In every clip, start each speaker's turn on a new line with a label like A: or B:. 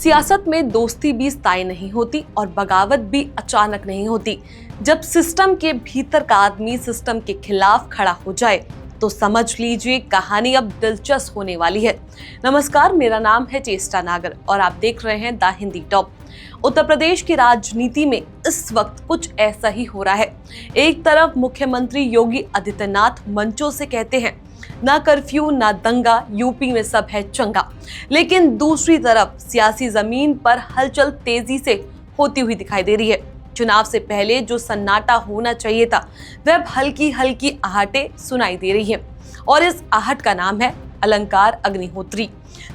A: सियासत में दोस्ती भी स्थायी नहीं होती और बगावत भी अचानक नहीं होती। जब सिस्टम के भीतर का आदमी सिस्टम के खिलाफ खड़ा हो जाए तो समझ लीजिए कहानी अब दिलचस्प होने वाली है। नमस्कार, मेरा नाम है चेष्टा नागर और आप देख रहे हैं द हिंदी टॉप। उत्तर प्रदेश की राजनीति में इस वक्त कुछ ऐसा ही हो रहा है। एक तरफ मुख्यमंत्री योगी आदित्यनाथ मंचों से कहते हैं ना कर्फ्यू ना दंगा, यूपी में सब है चंगा, लेकिन दूसरी तरफ सियासी जमीन पर हलचल तेजी से होती हुई दिखाई दे रही है। चुनाव से पहले जो सन्नाटा होना चाहिए था वह अब हल्की हल्की आहटें सुनाई दे रही हैं और इस आहट का नाम है अलंकार अग्निहोत्री।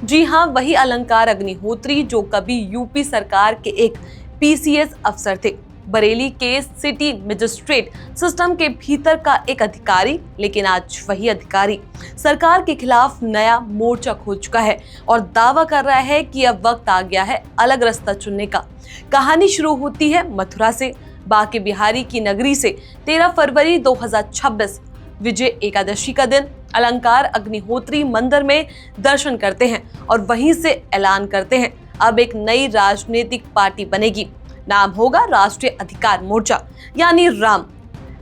A: जी हाँ, वही अलंकार अग्निहोत्री जो कभी यूपी सरकार के एक पीसीएस अफसर थे, बरेली के सिटी मजिस्ट्रेट सिस्टम के भीतर का एक अधिकारी, लेकिन आज वही अधिकारी सरकार के खिलाफ नया मोर्चा खोल चुका है और दावा कर रहा है कि अब वक्त आ गया है अलग रास्ता चुनने का। कहानी शुरू होती है मथुरा से, बांके बिहारी की नगरी से। 13 फरवरी 2026 विजय एकादशी का दिन अलंकार अग्निहोत्री मंदिर में दर्शन करते हैं और वहीं से ऐलान करते हैं अब एक नई राजनीतिक पार्टी बनेगी। नाम होगा राष्ट्रीय अधिकार मोर्चा, यानी राम।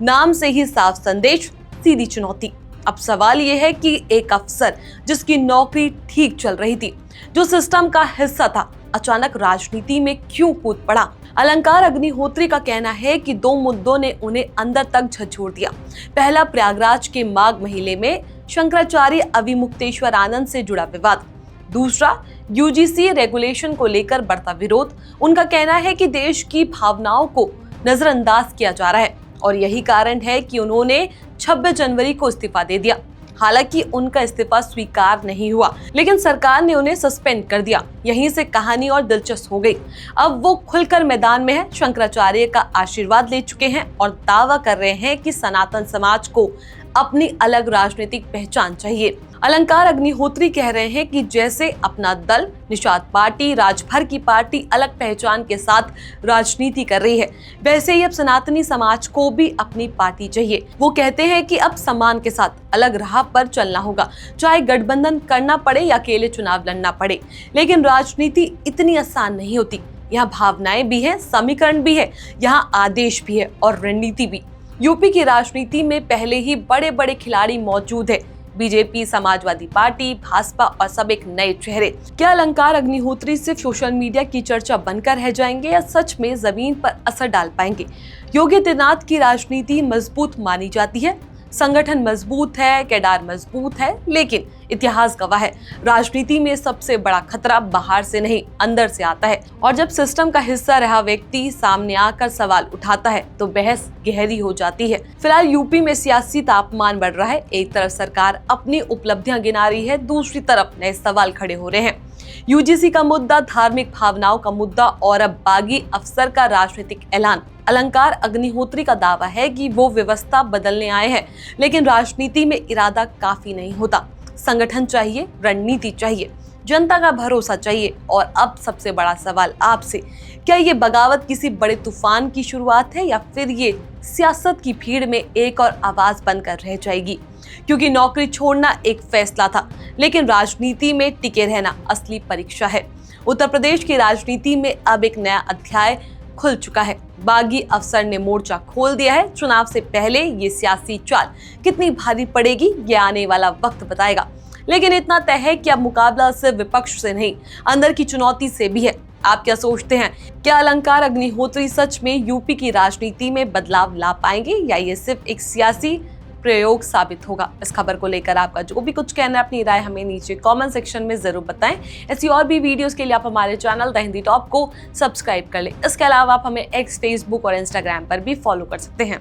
A: नाम से ही साफ संदेश, सीधी चुनौती। अब सवाल यह है कि एक अफसर जिसकी नौकरी ठीक चल रही थी, जो सिस्टम का हिस्सा था, अचानक राजनीति में क्यों कूद पड़ा। अलंकार अग्निहोत्री का कहना है कि दो मुद्दों ने उन्हें अंदर तक झकझोर दिया। पहला, प्रयागराज के माघ महीने में शंकराचार्य अविमुक्तेश्वर आनंद से जुड़ा विवाद। दूसरा, यूजीसी रेगुलेशन को लेकर बढ़ता विरोध। उनका कहना है कि देश की भावनाओं को नजरअंदाज किया जा रहा है और यही कारण है कि उन्होंने 26 जनवरी को इस्तीफा दे दिया। हालांकि उनका इस्तीफा स्वीकार नहीं हुआ, लेकिन सरकार ने उन्हें सस्पेंड कर दिया। यहीं से कहानी और दिलचस्प हो गई। अब वो खुलकर मैदान में है, शंकराचार्य का आशीर्वाद ले चुके हैं और दावा कर रहे हैं कि सनातन समाज को अपनी अलग राजनीतिक पहचान चाहिए। अलंकार अग्निहोत्री कह रहे हैं कि जैसे अपना दल, निषाद पार्टी, राजभर की पार्टी अलग पहचान के साथ राजनीति कर रही है, वैसे ही अब सनातनी समाज को भी अपनी पार्टी चाहिए। वो कहते हैं कि अब सम्मान के साथ अलग राह पर चलना होगा, चाहे गठबंधन करना पड़े या अकेले चुनाव लड़ना पड़े। लेकिन राजनीति इतनी आसान नहीं होती। यहाँ भावनाएं भी है, समीकरण भी है, यहाँ आदेश भी है और रणनीति भी। यूपी की राजनीति में पहले ही बड़े बड़े खिलाड़ी मौजूद है, बीजेपी, समाजवादी पार्टी, भाजपा और सब एक नए चेहरे। क्या अलंकार अग्निहोत्री सिर्फ सोशल मीडिया की चर्चा बनकर रह जाएंगे या सच में जमीन पर असर डाल पाएंगे? योगी आदित्यनाथ की राजनीति मजबूत मानी जाती है, संगठन मजबूत है, केडार मजबूत है, लेकिन इतिहास गवाह है राजनीति में सबसे बड़ा खतरा बाहर से नहीं, अंदर से आता है। और जब सिस्टम का हिस्सा रहा व्यक्ति सामने आकर सवाल उठाता है तो बहस गहरी हो जाती है। फिलहाल यूपी में सियासी तापमान बढ़ रहा है। एक तरफ सरकार अपनी उपलब्धियां गिना रही है, दूसरी तरफ नए सवाल खड़े हो रहे हैं। यूजीसी का मुद्दा, धार्मिक भावनाओं का मुद्दा और अब बागी अफसर का राजनीतिक ऐलान। अलंकार अग्निहोत्री का दावा है कि वो व्यवस्था बदलने आए हैं, लेकिन राजनीति में इरादा काफी नहीं होता। संगठन चाहिए, रणनीति चाहिए, जनता का भरोसा चाहिए। और अब सबसे बड़ा सवाल आपसे, क्या ये बगावत किसी बड़े तूफान की शुरुआत है या फिर ये सियासत की भीड़ में एक और आवाज बनकर रह जाएगी? क्योंकि नौकरी छोड़ना एक फैसला था, लेकिन राजनीति में टिके रहना असली परीक्षा है। उत्तर प्रदेश की राजनीति में अब एक नया अध्याय खुल चुका है। बागी अफसर ने मोर्चा खोल दिया है। चुनाव से पहले ये सियासी चाल कितनी भारी पड़ेगी, ये आने वाला वक्त बताएगा। लेकिन इतना तय है कि अब मुकाबला सिर्फ विपक्ष से नहीं, अंदर की चुनौती से भी है। आप क्या सोचते हैं? क्या अलंकार अग्निहोत्री सच में यूपी की राजनीति में बदलाव ला पाएंगे या ये सिर्फ एक सियासी प्रयोग साबित होगा? इस खबर को लेकर आपका जो भी कुछ कहना है, अपनी राय हमें नीचे कमेंट सेक्शन में जरूर बताएं। ऐसी और भी वीडियोस के लिए आप हमारे चैनल द हिंदी टॉप को सब्सक्राइब कर लें। इसके अलावा आप हमें एक्स, फेसबुक और इंस्टाग्राम पर भी फॉलो कर सकते हैं।